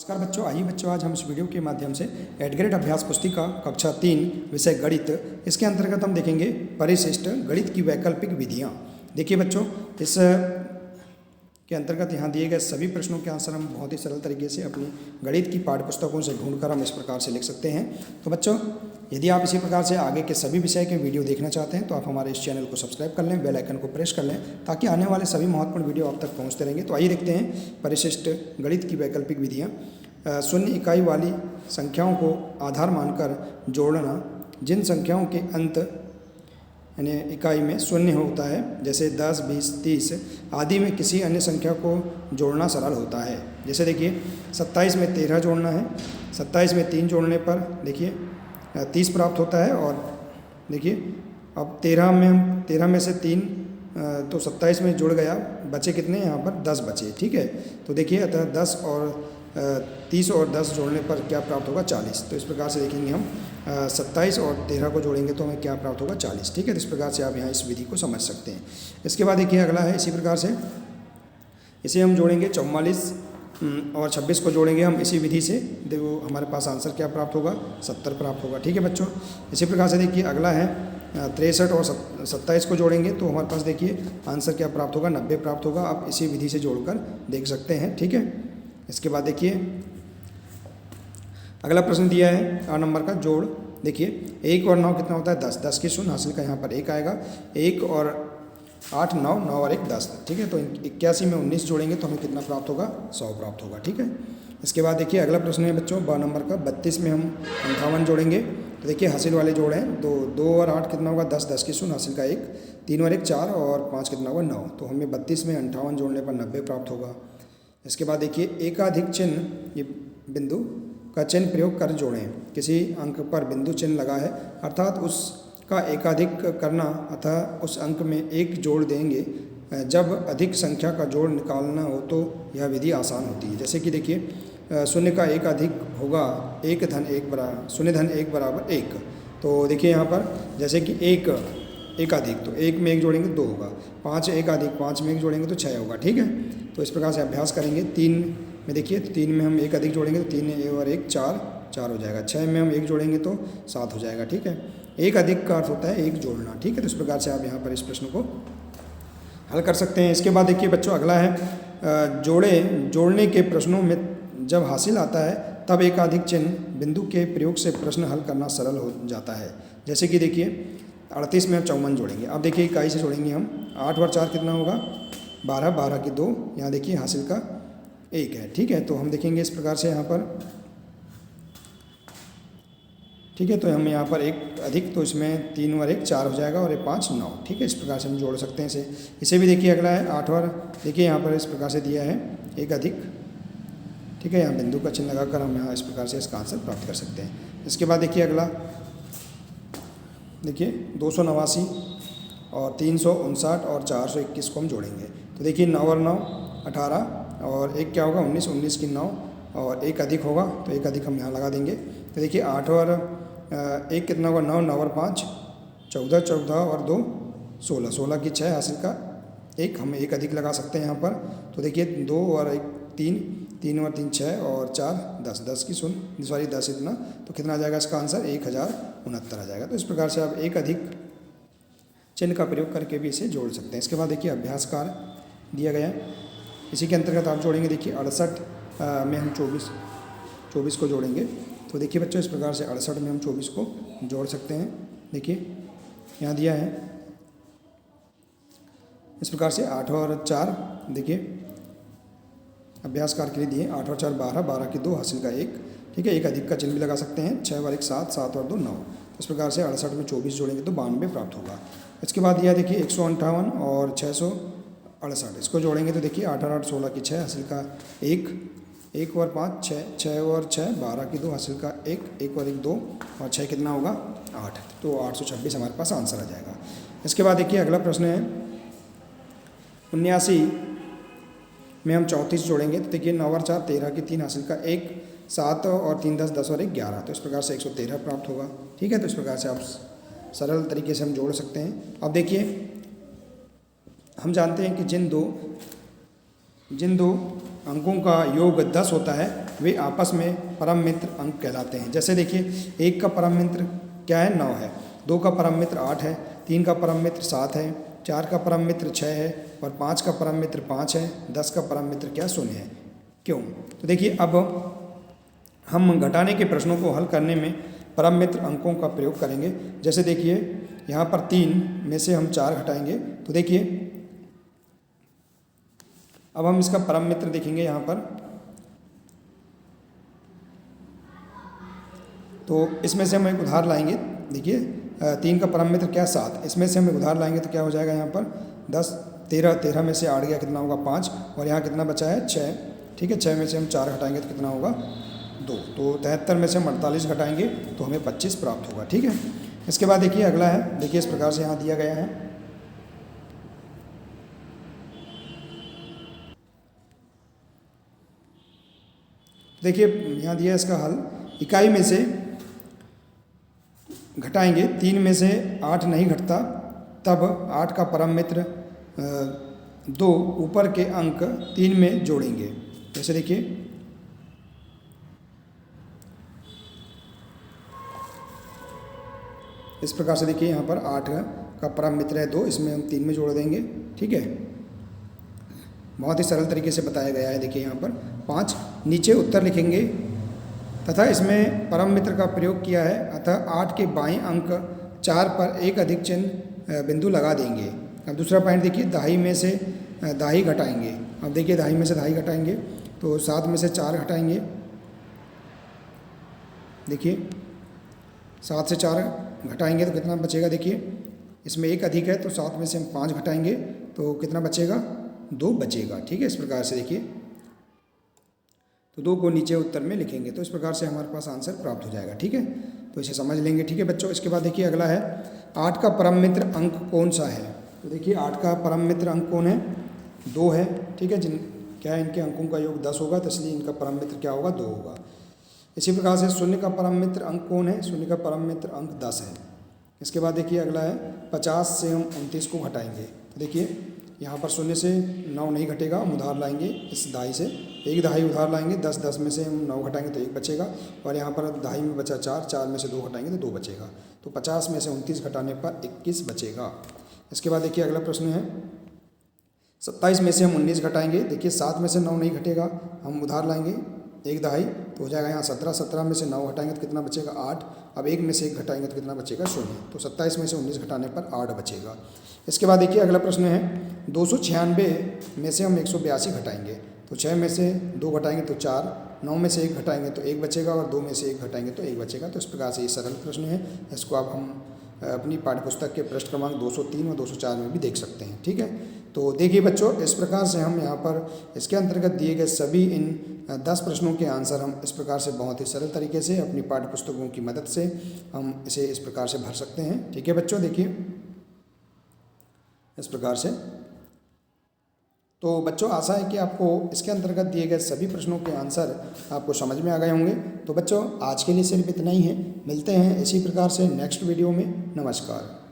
नमस्कार बच्चों, आइए बच्चों आज हम इस वीडियो के माध्यम से एडग्रेड अभ्यास पुस्तिका कक्षा 3 विषय गणित, इसके अंतर्गत हम देखेंगे परिशिष्ट गणित की वैकल्पिक विधियां। देखिए बच्चों, इस के अंतर्गत यहाँ दिए गए सभी प्रश्नों के आंसर हम बहुत ही सरल तरीके से अपनी गणित की पाठ्य पुस्तकों से ढूंढकर हम इस प्रकार से लिख सकते हैं। तो बच्चों, यदि आप इसी प्रकार से आगे के सभी विषय के वीडियो देखना चाहते हैं तो आप हमारे इस चैनल को सब्सक्राइब कर लें, बेल आइकन को प्रेस कर लें ताकि आने वाले सभी महत्वपूर्ण वीडियो आप तक पहुँचते रहेंगे। तो आइए देखते हैं परिशिष्ट गणित की वैकल्पिक विधियाँ। शून्य इकाई वाली संख्याओं को आधार मानकर जोड़ना। जिन संख्याओं के अंत यानी इकाई में शून्य होता है, जैसे 10, 20, 30 आदि में किसी अन्य संख्या को जोड़ना सरल होता है। जैसे देखिए 27 में 13 जोड़ना है, 27 में 3 जोड़ने पर देखिए 30 प्राप्त होता है। और देखिए अब 13 में से 3 तो 27 में जुड़ गया, बचे कितने यहाँ पर 10 बचे। ठीक है, तो देखिए अतः 10 और 30 और 10 जोड़ने पर क्या प्राप्त होगा 40। तो इस प्रकार से देखेंगे हम 27 और 13 को जोड़ेंगे तो हमें क्या प्राप्त होगा 40। ठीक है, तो इस प्रकार से आप यहाँ इस विधि को समझ सकते हैं। इसके बाद देखिए अगला है इसी प्रकार से, इसे हम जोड़ेंगे 44 और 26 को जोड़ेंगे हम इसी विधि से। देखो हमारे पास आंसर क्या प्राप्त होगा 70 प्राप्त होगा। ठीक है बच्चों, इसी प्रकार से देखिए अगला है 63 और 27 को जोड़ेंगे तो हमारे पास देखिए आंसर क्या प्राप्त होगा 90 प्राप्त होगा। आप इसी विधि से जोड़कर देख सकते हैं। ठीक है, इसके बाद देखिए अगला प्रश्न दिया है 8 नंबर का जोड़। देखिए 1 और 9 कितना होता है 10, 10 की शून्य हासिल का यहाँ पर 1 आएगा। 1 और 8 9, 9 और 1 10। ठीक है, तो 81 में 19 जोड़ेंगे तो हमें कितना प्राप्त होगा 100 प्राप्त होगा। ठीक है, इसके बाद देखिए अगला प्रश्न है बच्चों 12 नंबर का। 32 में हम 58 जोड़ेंगे तो देखिए हासिल वाले जोड़ हैं 2 और 8 कितना होगा 10, 10 की शून्य हासिल का 1, 3 और 1 4 और 5 कितना होगा 9। तो हमें 32 में 58 जोड़ने पर 90 प्राप्त होगा। इसके बाद देखिए एकाधिक चिन्ह, ये बिंदु का चिन्ह प्रयोग कर जोड़ें। किसी अंक पर बिंदु चिन्ह लगा है अर्थात उसका एकाधिक करना, अतः उस अंक में एक जोड़ देंगे। जब अधिक संख्या का जोड़ निकालना हो तो यह विधि आसान होती है। जैसे कि देखिए शून्य का एक अधिक होगा 1 धन 1 बराबर 0 धन 1 बराबर 1। तो देखिए यहाँ पर जैसे कि एक अधिक, तो 1 में 1 जोड़ेंगे 2 होगा। 5 एक अधिक 5 में 1 जोड़ेंगे तो 6 होगा। ठीक है, तो इस प्रकार से अभ्यास करेंगे। 3 में देखिए 3 में हम 1 अधिक जोड़ेंगे तो 3 और 1 4 4 हो जाएगा। 6 में हम 1 जोड़ेंगे तो 7 हो जाएगा। ठीक है, एक अधिक का अर्थ होता है 1 जोड़ना। ठीक है, तो इस प्रकार से आप यहाँ पर इस प्रश्न को हल कर सकते हैं। इसके बाद देखिए बच्चों अगला है जोड़ने के प्रश्नों में जब हासिल आता है तब एकाधिक चिन्ह बिंदु के प्रयोग से प्रश्न हल करना सरल हो जाता है। जैसे कि देखिए 38 में हम 54 जोड़ेंगे। अब देखिए इकाई से जोड़ेंगे हम 8 और 4 कितना होगा 12, 12 की 2, यहाँ देखिए हासिल का 1 है। ठीक है, तो हम देखेंगे इस प्रकार से यहाँ पर। ठीक है, तो हम यहाँ पर 1 अधिक, तो इसमें 3 और 1 4 हो जाएगा और 5 9। ठीक है, इस प्रकार से हम जोड़ सकते हैं इसे भी देखिए अगला है 8 और देखिए यहाँ पर इस प्रकार से दिया है 1 अधिक। ठीक है, यहाँ बिंदु का चिन्ह लगाकर हम यहाँ इस प्रकार से इसका आंसर प्राप्त कर सकते हैं। इसके बाद देखिए अगला देखिए 289 और 359 और 421 को हम जोड़ेंगे। तो देखिए 9 और 9 18 और 1 क्या होगा 19, 19 की 9 और 1 अधिक होगा तो 1 अधिक हम यहाँ लगा देंगे। तो देखिए 8 और 1 कितना होगा 9, 9 और 5 14, 14 और 2 16, 16 की 6 हासिल का 1, हम 1 अधिक लगा सकते हैं यहाँ पर। तो देखिए 2 और 1 3, 3 और 3 6 और 4 10, 10 की शून्य सॉरी 10 इतना, तो कितना आ जाएगा इसका आंसर 1069 आ जाएगा। तो इस प्रकार से आप एक अधिक चिन्ह का प्रयोग करके भी इसे जोड़ सकते हैं। इसके बाद देखिए अभ्यास कार्य दिया गया है, इसी के अंतर्गत आप जोड़ेंगे। देखिए 68 में हम 24 को जोड़ेंगे। तो देखिए बच्चों इस प्रकार से 68 में हम 24 को जोड़ सकते हैं। देखिए यहाँ दिया है इस प्रकार से 8 और 4 देखिए अभ्यास कार्य के लिए दिए 8 और 4 12, 12 की 2 हासिल का 1। ठीक है, एक अधिक का चिन्ह भी लगा सकते हैं। 6 और 1 7, 7 और 2 9। इस प्रकार से 68 में 24 जोड़ेंगे तो 92 प्राप्त होगा। इसके बाद यह देखिए 158 और 668 इसको जोड़ेंगे तो देखिए 8 और 8 16 की 6 हासिल का 1, 1 और 5 6, 6 और 6 12 की 2 हासिल का 1, 1 और 1 2 और 6 कितना होगा 8। तो 826 हमारे पास आंसर आ जाएगा। इसके बाद देखिए अगला प्रश्न है 79 में हम 34 जोड़ेंगे। तो देखिए 9 और 4 13 की 3 हासिल का 1, 7 और 3 10, 10 और 1 11। तो इस प्रकार से 113 प्राप्त होगा। ठीक है, तो इस प्रकार से आप सरल तरीके से हम जोड़ सकते हैं। अब देखिए हम जानते हैं कि जिन दो अंकों का योग 10 होता है वे आपस में परम मित्र अंक कहलाते हैं। जैसे देखिए 1 का परम मित्र क्या है, 9 है, 2 का परम मित्र 8 है, 3 का परम मित्र 7 है, 4 का परम मित्र 6 है और 5 का परम मित्र 5 है, 10 का परम मित्र क्या, 0 है। क्यों? तो देखिए अब हम घटाने के प्रश्नों को हल करने में परम मित्र अंकों का प्रयोग करेंगे। जैसे देखिए यहाँ पर 3 में से हम 4 घटाएंगे, तो देखिए अब हम इसका परम मित्र देखेंगे यहाँ पर, तो इसमें से हम एक उधार लाएंगे। देखिए 3 का परम मित्र क्या, 7, इसमें से हम एक उधार लाएंगे तो क्या हो जाएगा यहाँ पर 10, 13 में से 8 गया, कितना होगा 5, और यहाँ कितना बचा है 6। ठीक है, 6 में से हम 4 घटाएंगे तो कितना होगा 2, तो 73 में से हम 48 घटाएंगे तो हमें 25 प्राप्त होगा। ठीक है, इसके बाद देखिए अगला है, देखिए इस प्रकार से यहाँ दिया गया है। देखिए यहाँ दिया है इसका हल, इकाई में से घटाएंगे, 3 में से 8 नहीं घटता, तब 8 का परम मित्र 2 ऊपर के अंक 3 में जोड़ेंगे। जैसे देखिए इस प्रकार से, देखिए यहाँ पर 8 का परम मित्र है 2, इसमें हम 3 में जोड़ देंगे। ठीक है, बहुत ही सरल तरीके से बताया गया है। देखिए यहाँ पर 5 नीचे उत्तर लिखेंगे तथा इसमें परम मित्र का प्रयोग किया है, अतः 8 के बाएं अंक 4 पर एक अधिक चिन्ह बिंदु लगा देंगे। अब दूसरा पॉइंट देखिए, दाही में से दाही घटाएंगे। अब देखिए दाही में से दाही घटाएंगे तो 7 में से 4 घटाएंगे। देखिए 7 से 4 घटाएंगे तो कितना बचेगा, देखिए इसमें एक अधिक है तो 7 में से हम 5 घटाएंगे तो कितना बचेगा, 2 बचेगा। ठीक है, इस प्रकार से देखिए तो 2 को नीचे उत्तर में लिखेंगे तो इस प्रकार से हमारे पास आंसर प्राप्त हो जाएगा। ठीक है, तो इसे समझ लेंगे। ठीक है बच्चों, इसके बाद देखिए अगला है 8 का परम मित्र अंक कौन सा है। तो देखिए 8 का परम मित्र अंक कौन है, 2 है। ठीक है, जिन क्या है इनके अंकों का योग 10 होगा, तो इसलिए इनका परम मित्र क्या होगा, 2 होगा। इसी प्रकार से 0 का परम मित्र अंक कौन है, 0 का परम मित्र अंक 10 है। इसके बाद देखिए अगला है 50 से हम 29 को घटाएंगे। तो देखिए यहाँ पर 0 से 9 नहीं घटेगा, हम उधार लाएंगे इस दाई से, एक दाई उधार लाएंगे, 10 में से हम 9 घटाएंगे तो 1 बचेगा, और यहाँ पर दाई में बचा 4 में से 2 घटाएंगे तो 2 बचेगा, तो 50 में से 29 घटाने पर 21 बचेगा। इसके बाद देखिए अगला प्रश्न है 27 में से हम 19 घटाएंगे। देखिए 7 में से 9 नहीं घटेगा, हम उधार लाएंगे एक दहाई तो हो जाएगा यहाँ 17 में से 9 घटाएंगे तो कितना बचेगा, 8। अब 1 में से 1 घटाएंगे तो कितना बचेगा, 0। तो 27 में से 19 घटाने पर 8 बचेगा। इसके बाद देखिए अगला प्रश्न है 296 में से हम 182 घटाएंगे। तो 6 में से 2 घटाएंगे तो 4, 9 में से 1 घटाएंगे तो 1 बचेगा, और 2 में से 1 घटाएंगे तो 1 बचेगा। तो इस प्रकार से ये सरल प्रश्न है, इसको अब हम अपनी पाठ्यपुस्तक के पृष्ठ क्रमांक 203 और 204 में भी देख सकते हैं। ठीक है, तो देखिए बच्चों, इस प्रकार से हम यहाँ पर इसके अंतर्गत दिए गए सभी इन 10 प्रश्नों के आंसर हम इस प्रकार से बहुत ही सरल तरीके से अपनी पाठ्यपुस्तकों की मदद से हम इसे इस प्रकार से भर सकते हैं। ठीक है बच्चों, देखिए इस प्रकार से। तो बच्चों आशा है कि आपको इसके अंतर्गत दिए गए सभी प्रश्नों के आंसर आपको समझ में आ गए होंगे। तो बच्चों आज के लिए सिर्फ इतना ही है, मिलते हैं इसी प्रकार से नेक्स्ट वीडियो में। नमस्कार।